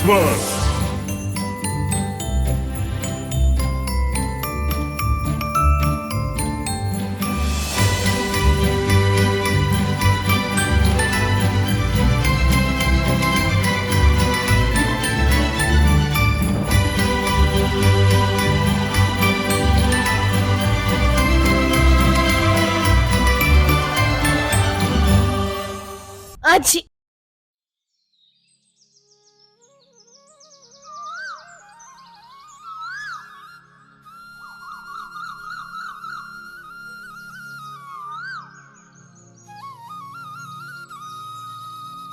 बस. आजी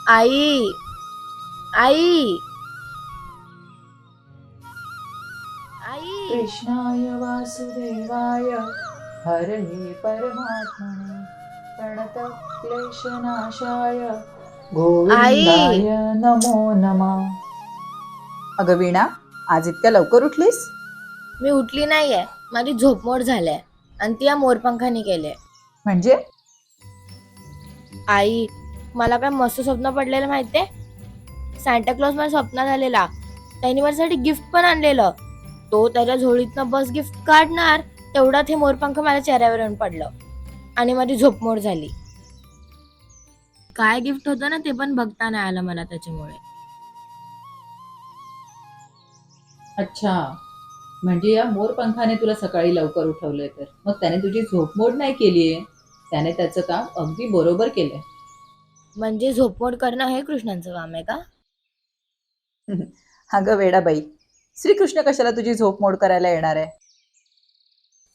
आई आई आई कृष्णाय वासुदेवाय हरये परमात्मने प्रणतक्लेशनाशाय गोविंदाय नमो नमः. अगं वीणा, आज इतक्या लवकर उठलीस? मी उठली नाहीये, माझी झोपमोड झालीय आणि ती या मोरपंखाने केले. म्हणजे आई, मला काय मस्त स्वप्न पडलेलं माहितीये. सांता क्लॉज माझ्या स्वप्नात आलेला. त्यांनी माझ्यासाठी गिफ्ट पण आणलेलं. तो त्याच्या झोळीतनं बस गिफ्ट काढणार तेवढ्यात हे मोरपंख माझ्या चेहऱ्यावर येऊन पडलं आणि माझी झोपमोड झाली. काय गिफ्ट होतं ना ते पण बघता नाही आलं मला त्याच्यामुळे. अच्छा, म्हणजे या मोरपंखाने तुला सकाळी लवकर उठवलंय. तर मग त्याने तुझी झोपमोड नाही केलीये, त्याने त्याचं काम अगदी बरोबर केलंय. म्हणजे झोपमोड करणं हे कृष्णांचं काम आहे का? अगं वेडाबाई, श्रीकृष्ण कशाला तुझी झोपमोड करायला येणार आहे?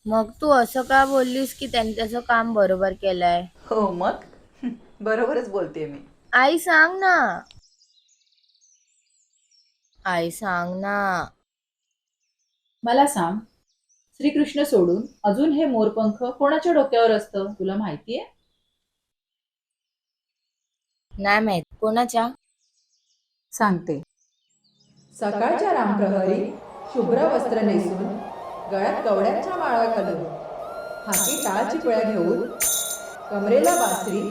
मग तू असं का बोललीस की त्यांनी त्याचं काम बरोबर केलंय? हो मग बरोबरच बोलते मी. आई सांग ना, आई सांग ना. मला सांग, श्रीकृष्ण सोडून अजून हे मोरपंख कोणाच्या डोक्यावर असतं तुला माहितीये? नाही माहित, कोणाच्या? सांगते. सकाळच्या रामप्रहरी शुभ्र वस्त्र नेसून, गळ्यात कवड्यांच्या माळा घालून, हाती टाळ चिपळ्या घेऊन, कमरेला बासरी,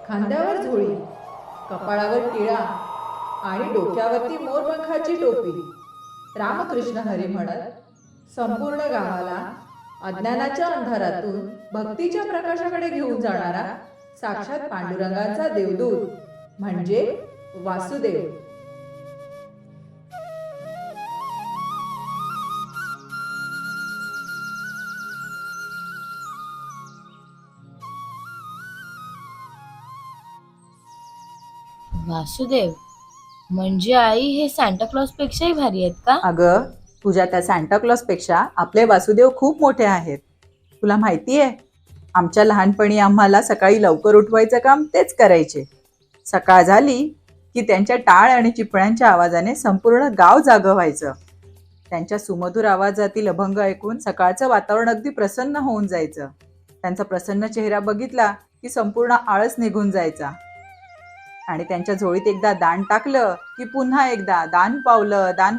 खांद्यावर झोळी, कपाळावर टिळा आणि डोक्यावरती मोरपंखाची टोपी, रामकृष्ण हरी म्हणत संपूर्ण गावाला अज्ञानाच्या अंधारातून भक्तीच्या प्रकाशाकडे घेऊन जाणारा साक्षात पांडुरंगाचा देवदूत म्हणजे वासुदेव. वासुदेव म्हणजे आई हे सांता क्लॉज पेक्षाही भारी आहेत का? अगं, तुझ्या त्या सांता क्लॉज पेक्षा आपले वासुदेव खूप मोठे आहेत. तुला माहितीये, आमच्या लहानपणी आम्हाला सकाळी लवकर उठवायचं काम तेच करायचे. सकाळ झाली की त्यांच्या टाळ आणि चिपळ्यांच्या आवाजाने संपूर्ण गाव जागं व्हायचं. त्यांच्या सुमधुर आवाजातील अभंग ऐकून सकाळचं वातावरण अगदी प्रसन्न होऊन जायचं. त्यांचा प्रसन्न चेहरा बघितला की संपूर्ण आळस निघून जायचा. आणि त्यांच्या झोळीत एकदा दान टाकलं की पुन्हा एकदा दान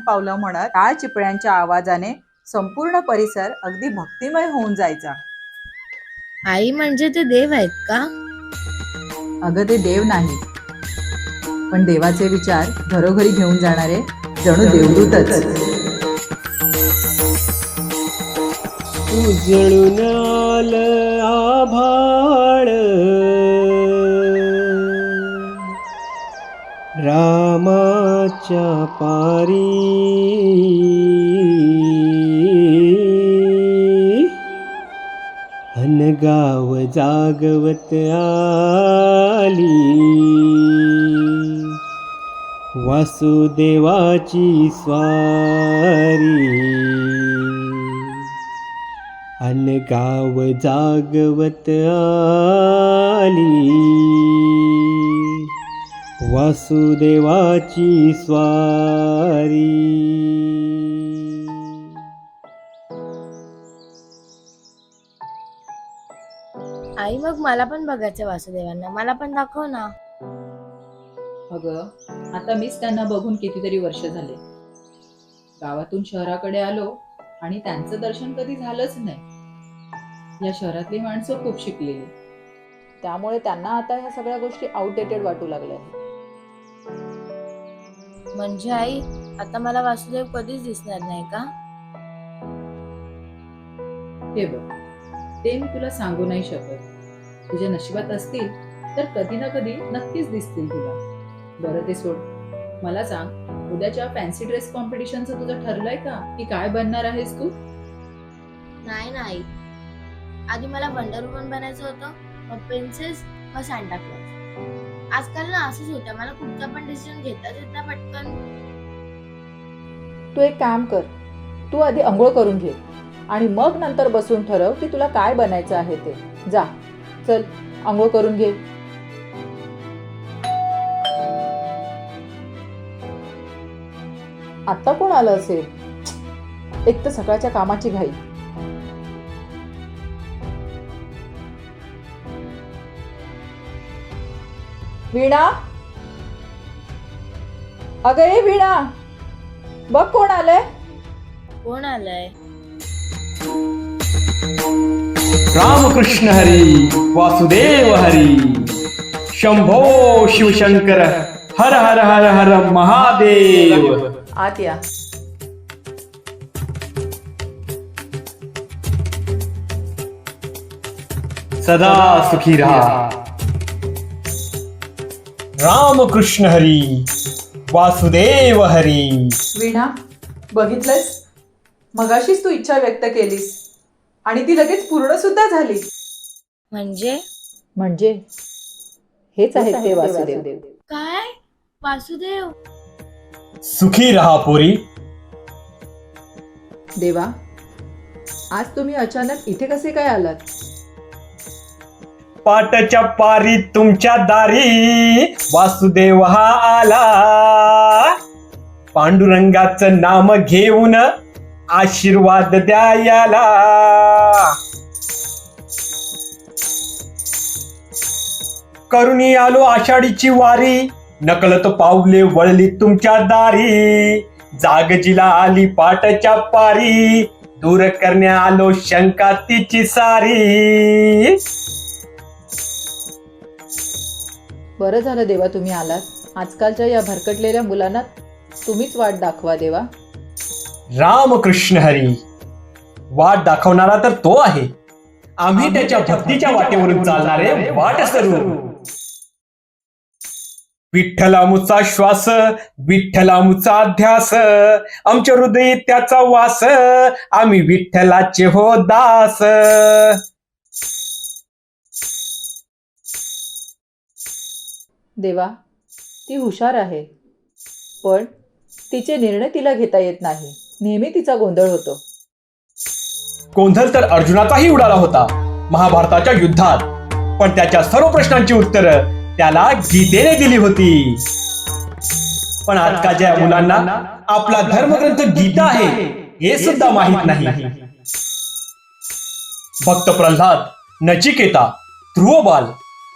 पावलं म्हणत टाळ चिपळ्यांच्या आवाजाने संपूर्ण परिसर अगदी भक्तिमय होऊन जायचा. आई म्हणजे ते देव आहेत का? अगं, ते देव नाही, पण देवाचे विचार घरोघरी घेऊन जाणारे जणू देवदूतच. उजळून आलं आभाळ, रामाच्या पारी, अनगाव जागवत आली, वासुदेवाची स्वारी, अनगाव जागवत आली, वासुदेवाची स्वारी. आई मग मला पण बघायचं वासुदेवांना, मला पण दाखव ना. अगं, आता मीच त्यांना बघून कितीतरी वर्ष झाले. गावातून शहराकडे आलो आणि त्यांचं दर्शन कधी झालंच नाही. या शहरातली माणसं खूप शिकलेली, त्यामुळे त्यांना आता ह्या सगळ्या गोष्टी आउटडेटेड वाटू लागल्या. म्हणजे आई आता मला वासुदेव कधीच दिसणार नाही का? हे बघ, ते मी तुला सांगू नाही शकत. तुझ्या नशिबात असतील तर कधी ना कधी नक्कीच दिसतील तुला. बरं ते सोड, मला सांग, उद्याच्या फॅन्सी ड्रेस कॉम्पिटिशनचं तुझं ठरलंय का की काय बनणार आहेस तू? नाही, आधी मला वंडर वुमन बनायचं होतं, मग प्रिन्सेस, मग सांता क्लॉज. आजकाल ना असंच होतं, मला कुठचा पण डिसिजन घेताच येत नाही पटकन. तू एक काम कर, तू आधी आंघोळ करून घे आणि मग नंतर बसून ठरव की तुला काय बनायचं आहे ते. जा, चल आंघोळ करून घे. आता कोण आलं असेल? एक तर सकाळच्या कामाची घाई. वीणा, अगं ये वीणा, बघ कोण आलंय. कोण आलंय? रामकृष्ण हरी, वासुदेव हरी, शंभो शिवशंकर, हर हर हर हर महादेव. आत या. सदा सुखी रहा. रामकृष्ण हरी, वासुदेव हरी. वीणा, बघितलंस, मगाशीच तू इच्छा व्यक्त केलीस आणि ती लगेच पूर्ण सुद्धा झाली. म्हणजे हेच आहे ते वासुदेव. काय? वासुदेव? सुखी रहा पोरी. देवा, आज तुम्ही अचानक इथे कसे काय आलात? पाटच्या पारी तुमच्या दारी वासुदेव हा आला. पांडुरंगाचं नाम घेऊन आशीर्वाद द्यायला. करुणी आलो आषाढीची वारी, नकळत पावले वळली तुमच्या दारी. जागजीला आली पाटच्या पारी, दूर करण्या आलो शंका तिची सारी. बरं झालं देवा तुम्ही आलात. आजकालच्या या भरकटलेल्या मुलांना तुम्हीच वाट दाखवा देवा. रामकृष्ण हरी, वाट दाखवणारा तर तो आहे. आम्ही त्याच्या भक्तीच्या वाटेवरून चालणारे वाटसरू. विठ्ठलामुचा श्वास, विठ्ठलामुचा ध्यास, आमच्या हृदयी त्याचा वास, आम्ही विठ्ठलाचे हो दास. देवा, ती हुशार आहे, पण तिचे निर्णय तिला घेता येत नाही. नेहमी तिचा गोंधळ होतो. गोंधळ तर अर्जुनाचाही उडाला होता महाभारताच्या युद्धात, पण त्याच्या सर्व प्रश्नांची उत्तरं त्याला गीतेने दिली होती. पण आजकालच्या मुलांना आपला धर्मग्रंथ गीता आहे हे सुद्धा माहित नाही. भक्त प्रल्हाद, नचिकेता, ध्रुवबाल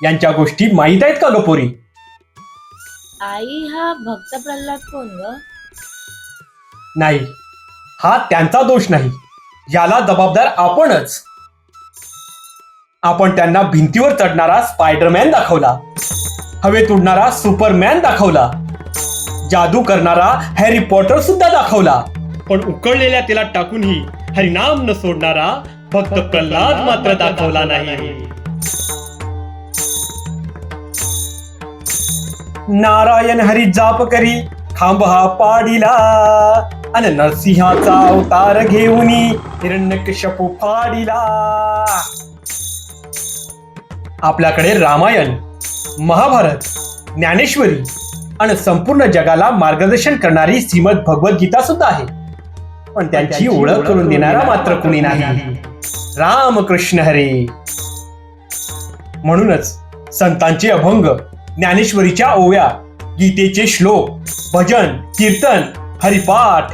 यांच्या गोष्टी माहित आहेत का ग पोरी? आई, हा भक्त प्रल्हाद कोण ग? नाही, हा त्यांचा दोष नाही, याला जबाबदार आपणच. आपण त्यांना भिंतीवर चढणारा स्पायडरमॅन दाखवला, हवेत उडणारा सुपरमॅन दाखवला, जादू करणारा हॅरी पॉटर सुद्धा दाखवला, पण उकळलेल्या तेलात टाकूनही हरिनाम न सोडणारा भक्त प्रल्हाद मात्र दाखवला नाही. नारायण हरी जाप करी खांब हा पाडिला, अन नरसिंहाचा अवतार घेऊन हिरण्यकश्यपू फाडिला. आपल्याकडे रामायण, महाभारत, ज्ञानेश्वरी आणि संपूर्ण जगाला मार्गदर्शन करणारी श्रीमद भगवद्गीता सुद्धा आहे, पण त्यांची ओळख करून देणारा मात्र कुणी नाही. रामकृष्ण हरी. म्हणूनच संतांचे अभंग, ज्ञानेश्वरीच्या ओव्या, गीतेचे श्लोक, भजन, कीर्तन, हरिपाठ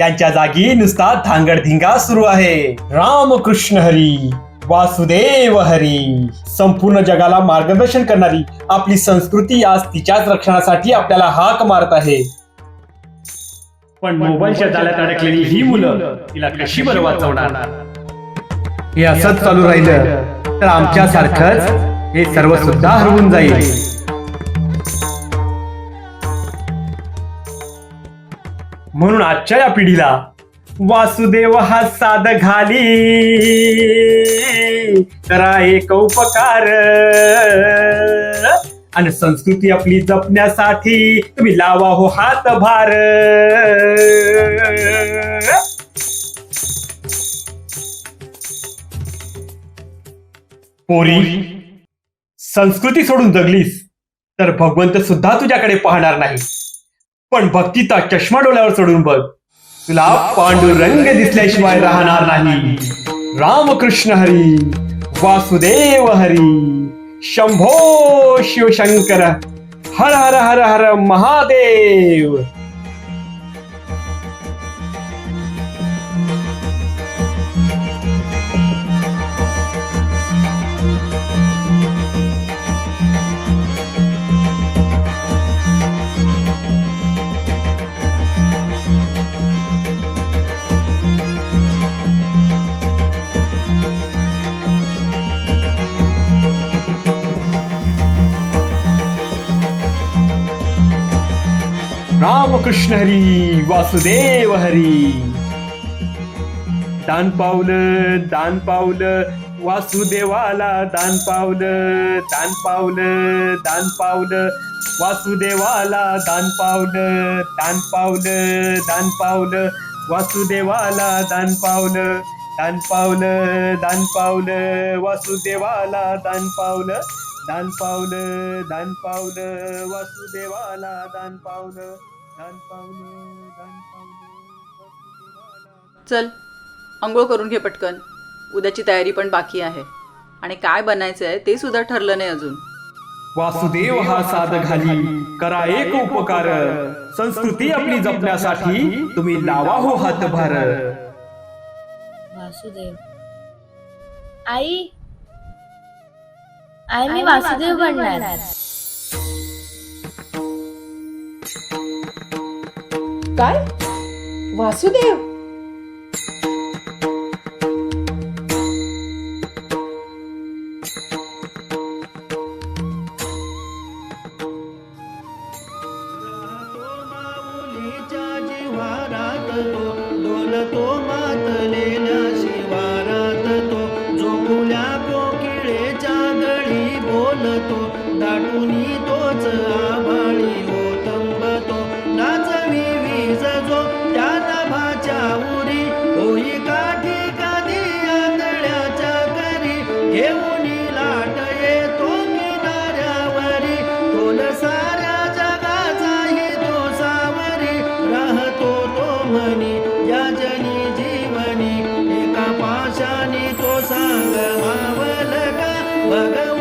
यांच्या जागी नुसता धांगडधिंगा सुरू आहे. रामकृष्ण हरी, वासुदेव हरी. संपूर्ण जगाला मार्गदर्शन करणारी आपली संस्कृती आज तिच्याच रक्षणासाठी आपल्याला हाक मारत आहे. पण मोबाईलच्या जाळ्यात अडकलेली ही मुलं तिला कशी बरं वाचवणार? हे असंच चालू राहिलं तर आमच्यासारखंच हे सर्व सुद्धा हरवून जाईल. म्हणून आजच्या या पिढीला वासुदेव हा साध घाली करा एक उपकार आणि संस्कृती आपली जपण्यासाठी तुम्ही लावा हो हातभार. पोरी, संस्कृती सोडून जगलीस तर भगवंत सुद्धा तुझ्याकडे पाहणार नाही. पण भक्तीचा चष्मा डोळ्यावर चढून बघ, तुला पांडुरंग दिसल्याशिवाय राहणार नाही. रामकृष्ण हरी, वासुदेव हरी, शंभो शिवशंकर, हर हर हर हर महादेव. रामकृष्ण हरी, वासुदेव हरी. दान पावलं, दान पावलं, वासुदेवाला दान पावलं, दान पावलं, दान पावलं, वासुदेवाला दान पावलं, दान पावलं, दान पावलं, वासुदेवाला दान पावलं, दान पावलं, दान पावलं, वासुदेवाला दान पावलं, दान पावलं, दान पावलं, वासुदेवाला दान पावलं, दान पावलं, दान पावलं, वासुदेवाला. चल आंघोळ करून घे पटकन, उद्याची तयारी पण बाकी आहे आणि काय बनायचं आहे ते सुद्धा ठरलं नाही अजून. वासुदेव हा साध घाली करा एक उपकार, संस्कृती आपली जपण्यासाठी तुम्ही लावा हो हातभार. वासुदेव. आई, आई मी वासुदेव बनणार. काय वासुदेव? डोलतो मातलेल्या शिवारात तो, झोपुल्या कोकिळेच्या गळी बोलतो, दाटुनी तोच आभाळी ओतंबतो, नाचवी वीज जो त्या नभाच्या उरी, होई काठी कधी आंधळ्याच्या करी, घेऊन लाट येतो किनाऱ्यावरी, तोल साऱ्या जगाचाही तो सावरी, राहतो तो म्हणी या जनी जीवनी, एका पाशाने तो सांग मावल का भगवान.